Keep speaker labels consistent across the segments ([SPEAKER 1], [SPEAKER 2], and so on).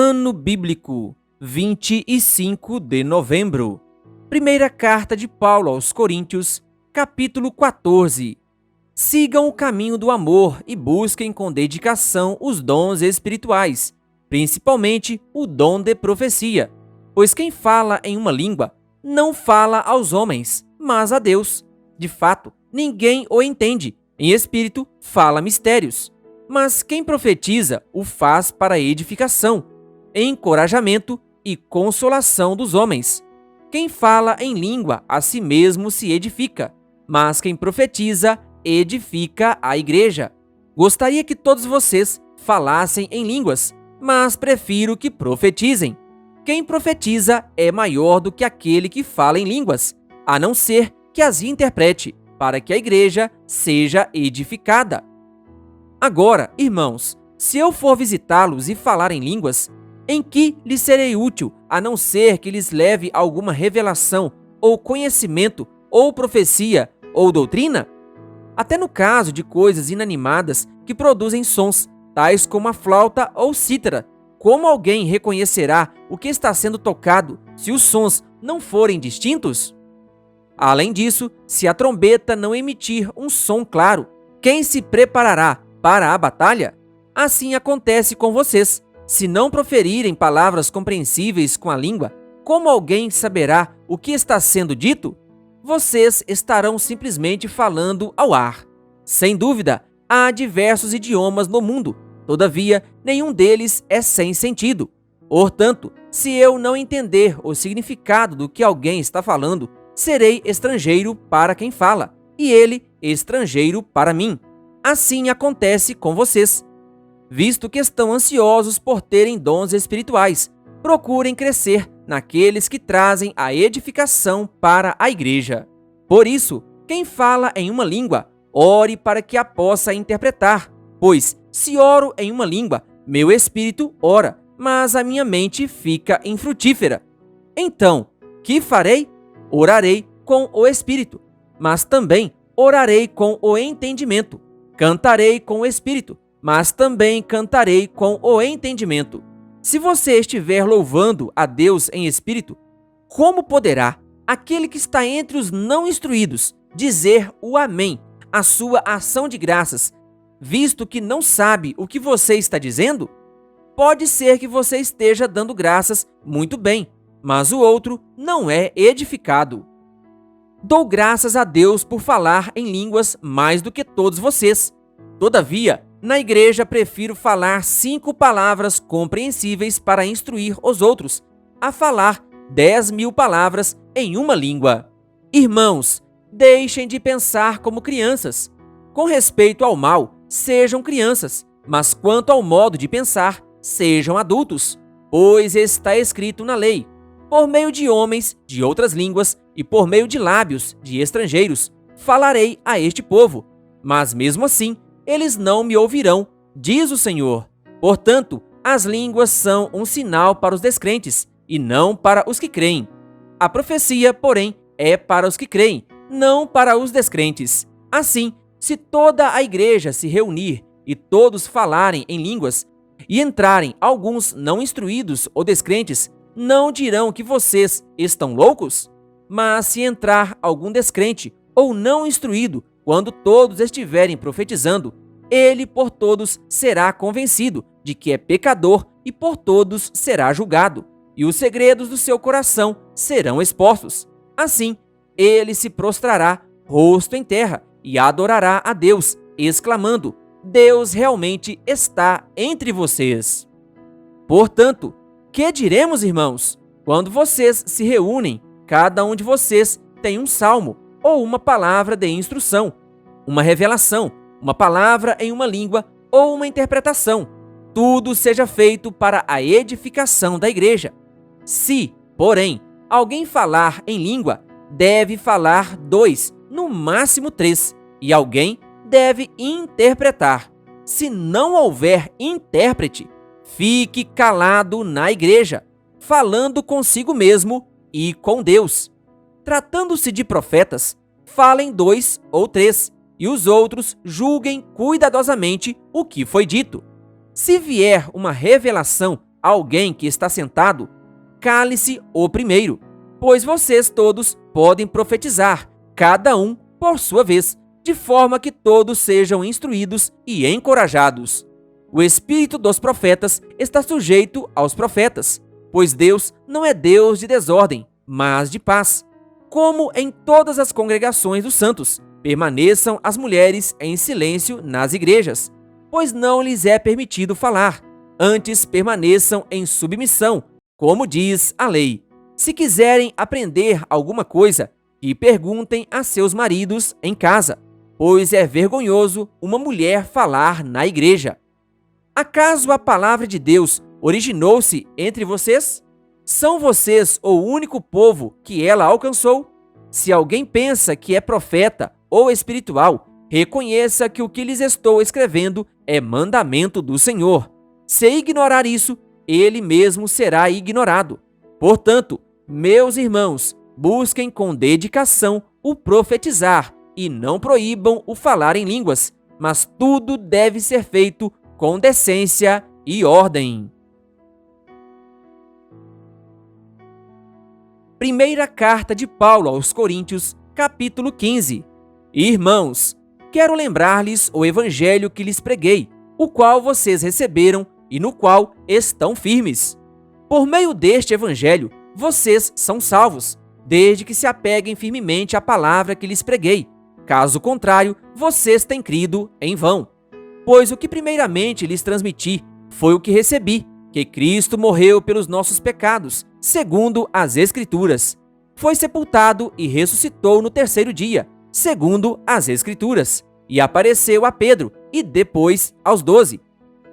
[SPEAKER 1] Ano Bíblico, 25 de novembro. Primeira Carta de Paulo aos Coríntios, capítulo 14. Sigam o caminho do amor e busquem com dedicação os dons espirituais, principalmente o dom de profecia, pois quem fala em uma língua não fala aos homens, mas a Deus. De fato, ninguém o entende. Em espírito, fala mistérios. Mas quem profetiza o faz para edificação, encorajamento e consolação dos homens. Quem fala em língua a si mesmo se edifica, mas quem profetiza edifica a igreja. Gostaria que todos vocês falassem em línguas, mas prefiro que profetizem. Quem profetiza é maior do que aquele que fala em línguas, a não ser que as interprete, para que a igreja seja edificada. Agora, irmãos, se eu for visitá-los e falar em línguas, em que lhes serei útil, a não ser que lhes leve alguma revelação, ou conhecimento, ou profecia, ou doutrina? Até no caso de coisas inanimadas que produzem sons, tais como a flauta ou cítara, como alguém reconhecerá o que está sendo tocado se os sons não forem distintos? Além disso, se a trombeta não emitir um som claro, quem se preparará para a batalha? Assim acontece com vocês. Se não proferirem palavras compreensíveis com a língua, como alguém saberá o que está sendo dito? Vocês estarão simplesmente falando ao ar. Sem dúvida, há diversos idiomas no mundo, todavia, nenhum deles é sem sentido. Portanto, se eu não entender o significado do que alguém está falando, serei estrangeiro para quem fala, e ele estrangeiro para mim. Assim acontece com vocês. Visto que estão ansiosos por terem dons espirituais, procurem crescer naqueles que trazem a edificação para a igreja. Por isso, quem fala em uma língua, ore para que a possa interpretar, pois, se oro em uma língua, meu espírito ora, mas a minha mente fica infrutífera. Então, que farei? Orarei com o espírito, mas também orarei com o entendimento. Cantarei com o espírito, mas também cantarei com o entendimento. Se você estiver louvando a Deus em espírito, como poderá aquele que está entre os não instruídos dizer o amém à sua ação de graças, visto que não sabe o que você está dizendo? Pode ser que você esteja dando graças muito bem, mas o outro não é edificado. Dou graças a Deus por falar em línguas mais do que todos vocês. Todavia, na igreja prefiro falar 5 palavras compreensíveis para instruir os outros, a falar 10.000 palavras em uma língua. Irmãos, deixem de pensar como crianças. Com respeito ao mal, sejam crianças, mas quanto ao modo de pensar, sejam adultos. Pois está escrito na lei: por meio de homens de outras línguas e por meio de lábios de estrangeiros, falarei a este povo, mas mesmo assim, eles não me ouvirão, diz o Senhor. Portanto, as línguas são um sinal para os descrentes, e não para os que creem. A profecia, porém, é para os que creem, não para os descrentes. Assim, se toda a igreja se reunir e todos falarem em línguas, e entrarem alguns não instruídos ou descrentes, não dirão que vocês estão loucos? Mas se entrar algum descrente ou não instruído, quando todos estiverem profetizando, ele por todos será convencido de que é pecador e por todos será julgado, e os segredos do seu coração serão expostos. Assim, ele se prostrará, rosto em terra, e adorará a Deus, exclamando: Deus realmente está entre vocês. Portanto, que diremos, irmãos? Quando vocês se reúnem, cada um de vocês tem um salmo, ou uma palavra de instrução, uma revelação, uma palavra em uma língua ou uma interpretação. Tudo seja feito para a edificação da igreja. Se, porém, alguém falar em língua, deve falar 2, no máximo 3, e alguém deve interpretar. Se não houver intérprete, fique calado na igreja, falando consigo mesmo e com Deus. Tratando-se de profetas, falem 2 ou 3, e os outros julguem cuidadosamente o que foi dito. Se vier uma revelação alguém que está sentado, cale-se o primeiro, pois vocês todos podem profetizar, cada um por sua vez, de forma que todos sejam instruídos e encorajados. O espírito dos profetas está sujeito aos profetas, pois Deus não é Deus de desordem, mas de paz. Como em todas as congregações dos santos, permaneçam as mulheres em silêncio nas igrejas, pois não lhes é permitido falar, antes permaneçam em submissão, como diz a lei. Se quiserem aprender alguma coisa, que perguntem a seus maridos em casa, pois é vergonhoso uma mulher falar na igreja. Acaso a palavra de Deus originou-se entre vocês? São vocês o único povo que ela alcançou? Se alguém pensa que é profeta ou espiritual, reconheça que o que lhes estou escrevendo é mandamento do Senhor. Se ignorar isso, ele mesmo será ignorado. Portanto, meus irmãos, busquem com dedicação o profetizar e não proíbam o falar em línguas, mas tudo deve ser feito com decência e ordem. Primeira carta de Paulo aos Coríntios, capítulo 15. Irmãos, quero lembrar-lhes o evangelho que lhes preguei, o qual vocês receberam e no qual estão firmes. Por meio deste evangelho, vocês são salvos, desde que se apeguem firmemente à palavra que lhes preguei. Caso contrário, vocês têm crido em vão. Pois o que primeiramente lhes transmiti foi o que recebi, que Cristo morreu pelos nossos pecados, segundo as Escrituras. Foi sepultado e ressuscitou no terceiro dia, segundo as Escrituras, e apareceu a Pedro e depois aos 12.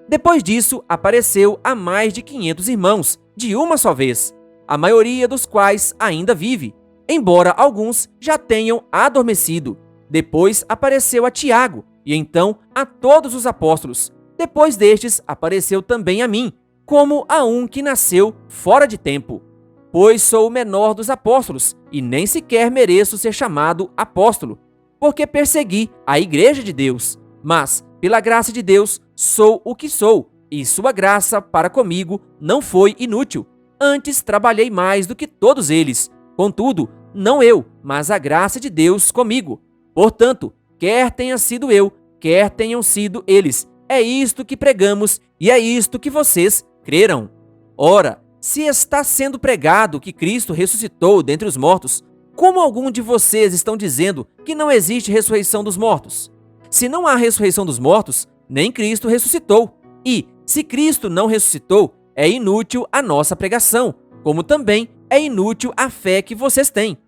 [SPEAKER 1] Depois disso, apareceu a mais de 500 irmãos, de uma só vez, a maioria dos quais ainda vive, embora alguns já tenham adormecido. Depois apareceu a Tiago, e então a todos os apóstolos. Depois destes, apareceu também a mim, como a um que nasceu fora de tempo. Pois sou o menor dos apóstolos, e nem sequer mereço ser chamado apóstolo, porque persegui a igreja de Deus. Mas, pela graça de Deus, sou o que sou, e sua graça para comigo não foi inútil. Antes trabalhei mais do que todos eles. Contudo, não eu, mas a graça de Deus comigo. Portanto, quer tenha sido eu, quer tenham sido eles, é isto que pregamos e é isto que vocês creram. Ora, se está sendo pregado que Cristo ressuscitou dentre os mortos, como algum de vocês estão dizendo que não existe ressurreição dos mortos? Se não há ressurreição dos mortos, nem Cristo ressuscitou. E, se Cristo não ressuscitou, é inútil a nossa pregação, como também é inútil a fé que vocês têm.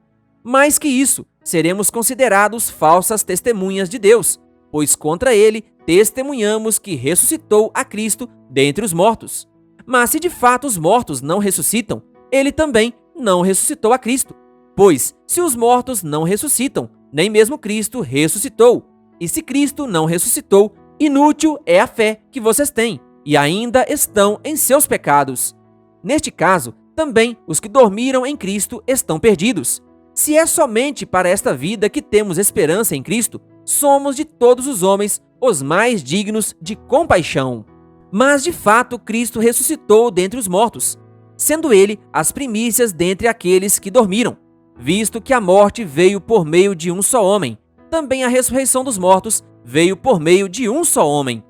[SPEAKER 1] Mais que isso, seremos considerados falsas testemunhas de Deus, pois contra ele testemunhamos que ressuscitou a Cristo dentre os mortos. Mas se de fato os mortos não ressuscitam, ele também não ressuscitou a Cristo. Pois, se os mortos não ressuscitam, nem mesmo Cristo ressuscitou. E se Cristo não ressuscitou, inútil é a fé que vocês têm, e ainda estão em seus pecados. Neste caso, também os que dormiram em Cristo estão perdidos. Se é somente para esta vida que temos esperança em Cristo, somos de todos os homens os mais dignos de compaixão. Mas de fato Cristo ressuscitou dentre os mortos, sendo ele as primícias dentre aqueles que dormiram. Visto que a morte veio por meio de um só homem, também a ressurreição dos mortos veio por meio de um só homem.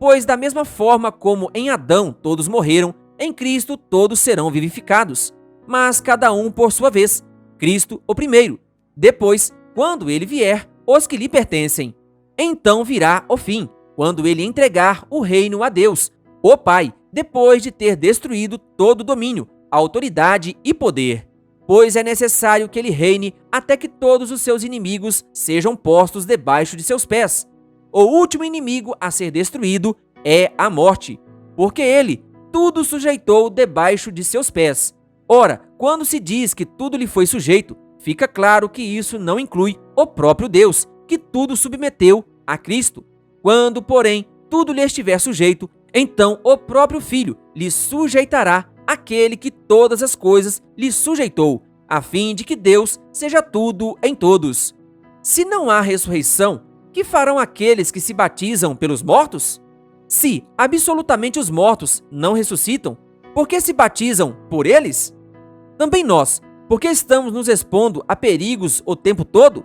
[SPEAKER 1] Pois da mesma forma como em Adão todos morreram, em Cristo todos serão vivificados, mas cada um por sua vez. Cristo o primeiro, depois, quando ele vier, os que lhe pertencem. Então virá o fim, quando ele entregar o reino a Deus, o Pai, depois de ter destruído todo domínio, autoridade e poder. Pois é necessário que ele reine até que todos os seus inimigos sejam postos debaixo de seus pés. O último inimigo a ser destruído é a morte, porque ele tudo sujeitou debaixo de seus pés. Ora, quando se diz que tudo lhe foi sujeito, fica claro que isso não inclui o próprio Deus, que tudo submeteu a Cristo. Quando, porém, tudo lhe estiver sujeito, então o próprio Filho lhe sujeitará aquele que todas as coisas lhe sujeitou, a fim de que Deus seja tudo em todos. Se não há ressurreição, que farão aqueles que se batizam pelos mortos? Se absolutamente os mortos não ressuscitam, Por que se batizam por eles? Também nós, porque estamos nos expondo a perigos o tempo todo?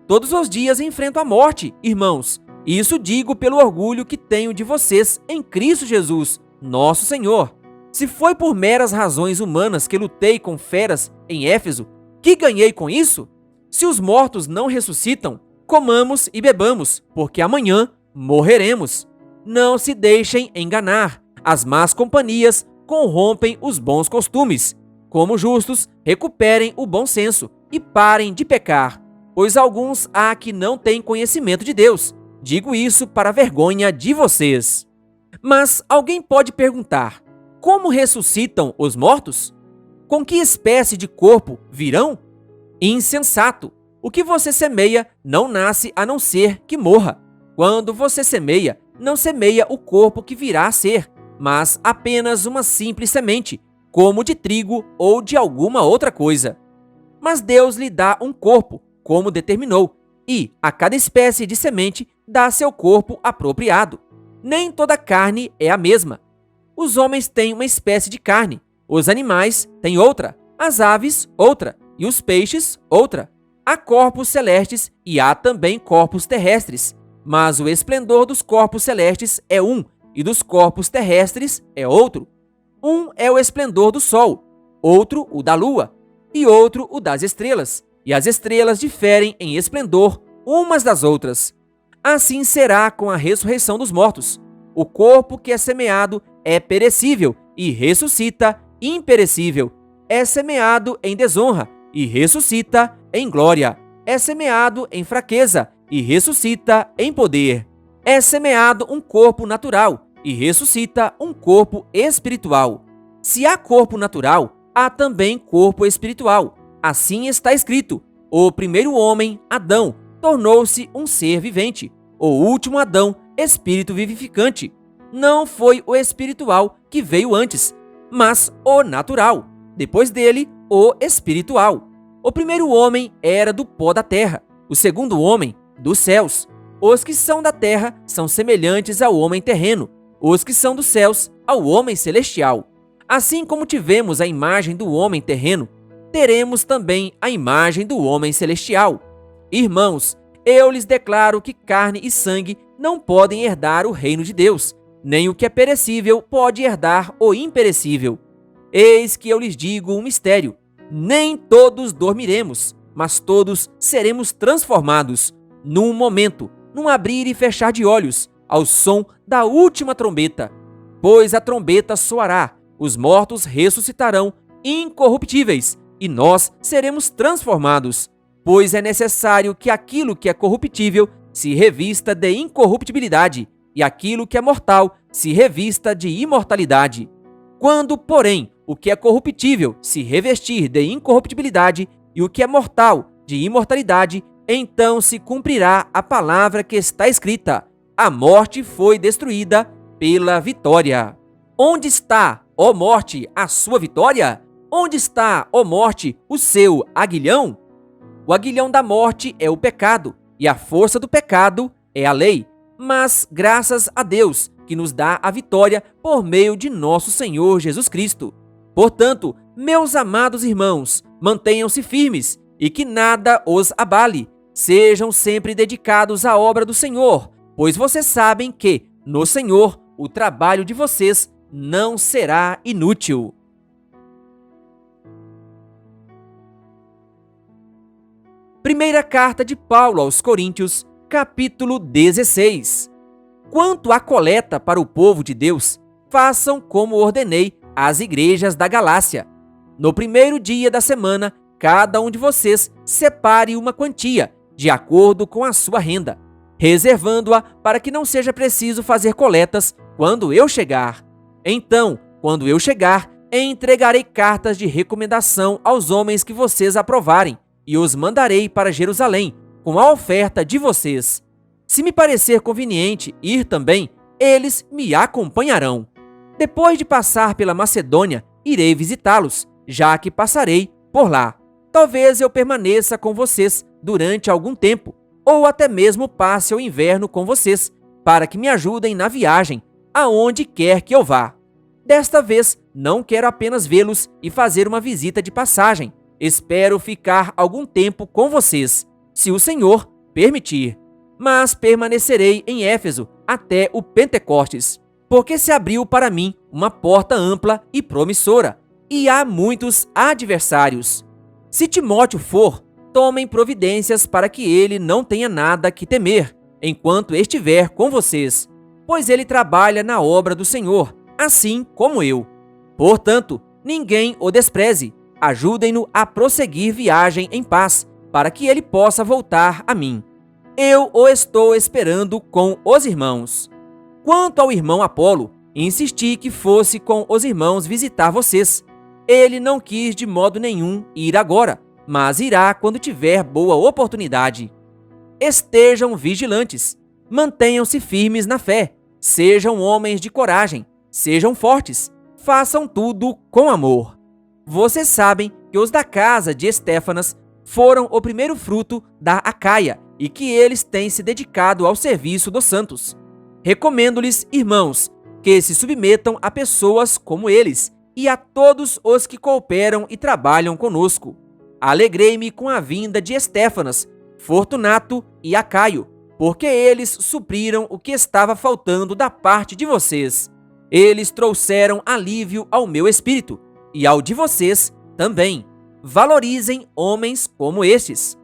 [SPEAKER 1] Todos os dias enfrento a morte, irmãos, e isso digo pelo orgulho que tenho de vocês em Cristo Jesus, nosso Senhor. Se foi por meras razões humanas que lutei com feras em Éfeso, que ganhei com isso? Se os mortos não ressuscitam, comamos e bebamos, porque amanhã morreremos. Não se deixem enganar. As más companhias corrompem os bons costumes. Como justos, recuperem o bom senso e parem de pecar, pois alguns há que não têm conhecimento de Deus. Digo isso para a vergonha de vocês. Mas alguém pode perguntar: como ressuscitam os mortos? Com que espécie de corpo virão? Insensato! O que você semeia não nasce a não ser que morra. Quando você semeia, não semeia o corpo que virá a ser, mas apenas uma simples semente, como de trigo ou de alguma outra coisa. Mas Deus lhe dá um corpo, como determinou, e a cada espécie de semente dá seu corpo apropriado. Nem toda carne é a mesma. Os homens têm uma espécie de carne, os animais têm outra, as aves outra, e os peixes outra. Há corpos celestes e há também corpos terrestres, mas o esplendor dos corpos celestes é um, e dos corpos terrestres é outro. Um é o esplendor do sol, outro o da lua, e outro o das estrelas, e as estrelas diferem em esplendor umas das outras. Assim será com a ressurreição dos mortos. O corpo que é semeado é perecível e ressuscita imperecível. É semeado em desonra e ressuscita em glória. É semeado em fraqueza e ressuscita em poder. É semeado um corpo natural e ressuscita um corpo espiritual. Se há corpo natural, há também corpo espiritual. Assim está escrito: o primeiro homem, Adão, tornou-se um ser vivente. O último Adão, espírito vivificante. Não foi o espiritual que veio antes, mas o natural. Depois dele, o espiritual. O primeiro homem era do pó da terra, o segundo homem, dos céus. Os que são da terra são semelhantes ao homem terreno, os que são dos céus, ao homem celestial. Assim como tivemos a imagem do homem terreno, teremos também a imagem do homem celestial. Irmãos, eu lhes declaro que carne e sangue não podem herdar o reino de Deus, nem o que é perecível pode herdar o imperecível. Eis que eu lhes digo um mistério: nem todos dormiremos, mas todos seremos transformados, num momento, num abrir e fechar de olhos, ao som da última trombeta. Pois a trombeta soará, os mortos ressuscitarão incorruptíveis, e nós seremos transformados. Pois é necessário que aquilo que é corruptível se revista de incorruptibilidade, e aquilo que é mortal se revista de imortalidade. Quando, porém, o que é corruptível se revestir de incorruptibilidade e o que é mortal de imortalidade, então se cumprirá a palavra que está escrita: a morte foi destruída pela vitória. Onde está, ó morte, a sua vitória? Onde está, ó morte, o seu aguilhão? O aguilhão da morte é o pecado, e a força do pecado é a lei. Mas graças a Deus, que nos dá a vitória por meio de nosso Senhor Jesus Cristo. Portanto, meus amados irmãos, mantenham-se firmes e que nada os abale. Sejam sempre dedicados à obra do Senhor, pois vocês sabem que, no Senhor, o trabalho de vocês não será inútil. Primeira carta de Paulo aos Coríntios, capítulo 16. Quanto à coleta para o povo de Deus, façam como ordenei às igrejas da Galácia. No primeiro dia da semana, cada um de vocês separe uma quantia, de acordo com a sua renda, reservando-a para que não seja preciso fazer coletas quando eu chegar. Então, quando eu chegar, entregarei cartas de recomendação aos homens que vocês aprovarem, e os mandarei para Jerusalém, com a oferta de vocês. Se me parecer conveniente ir também, eles me acompanharão. Depois de passar pela Macedônia, irei visitá-los, já que passarei por lá. Talvez eu permaneça com vocês durante algum tempo, ou até mesmo passe o inverno com vocês, para que me ajudem na viagem, aonde quer que eu vá. Desta vez, não quero apenas vê-los e fazer uma visita de passagem. Espero ficar algum tempo com vocês, se o Senhor permitir. Mas permanecerei em Éfeso até o Pentecostes, porque se abriu para mim uma porta ampla e promissora, e há muitos adversários. Se Timóteo for, tomem providências para que ele não tenha nada que temer, enquanto estiver com vocês, pois ele trabalha na obra do Senhor, assim como eu. Portanto, ninguém o despreze. Ajudem-no a prosseguir viagem em paz, para que ele possa voltar a mim. Eu o estou esperando com os irmãos. Quanto ao irmão Apolo, insisti que fosse com os irmãos visitar vocês. Ele não quis de modo nenhum ir agora, mas irá quando tiver boa oportunidade. Estejam vigilantes, mantenham-se firmes na fé, sejam homens de coragem, sejam fortes, façam tudo com amor. Vocês sabem que os da casa de Estéfanas foram o primeiro fruto da Acaia e que eles têm se dedicado ao serviço dos santos. Recomendo-lhes, irmãos, que se submetam a pessoas como eles e a todos os que cooperam e trabalham conosco. Alegrei-me com a vinda de Estéfanas, Fortunato e Acaio, porque eles supriram o que estava faltando da parte de vocês. Eles trouxeram alívio ao meu espírito e ao de vocês também. Valorizem homens como estes.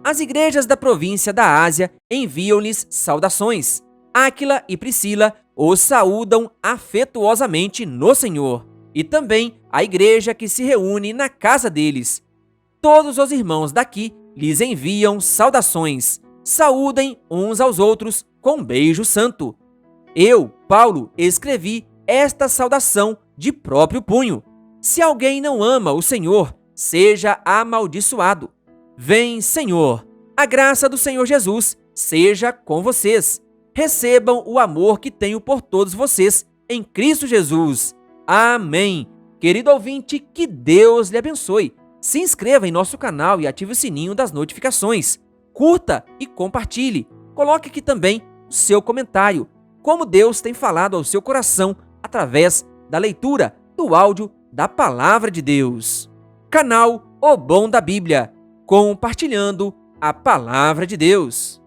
[SPEAKER 1] As igrejas da província da Ásia enviam-lhes saudações. Áquila e Priscila os saúdam afetuosamente no Senhor, e também a igreja que se reúne na casa deles. Todos os irmãos daqui lhes enviam saudações. Saúdem uns aos outros com beijo santo. Eu, Paulo, escrevi esta saudação de próprio punho. Se alguém não ama o Senhor, seja amaldiçoado. Vem, Senhor, a graça do Senhor Jesus seja com vocês. Recebam o amor que tenho por todos vocês em Cristo Jesus. Amém. Querido ouvinte, que Deus lhe abençoe. Se inscreva em nosso canal e ative o sininho das notificações. Curta e compartilhe. Coloque aqui também o seu comentário. Como Deus tem falado ao seu coração através da leitura do áudio da Palavra de Deus. Canal O Bom da Bíblia, compartilhando a Palavra de Deus.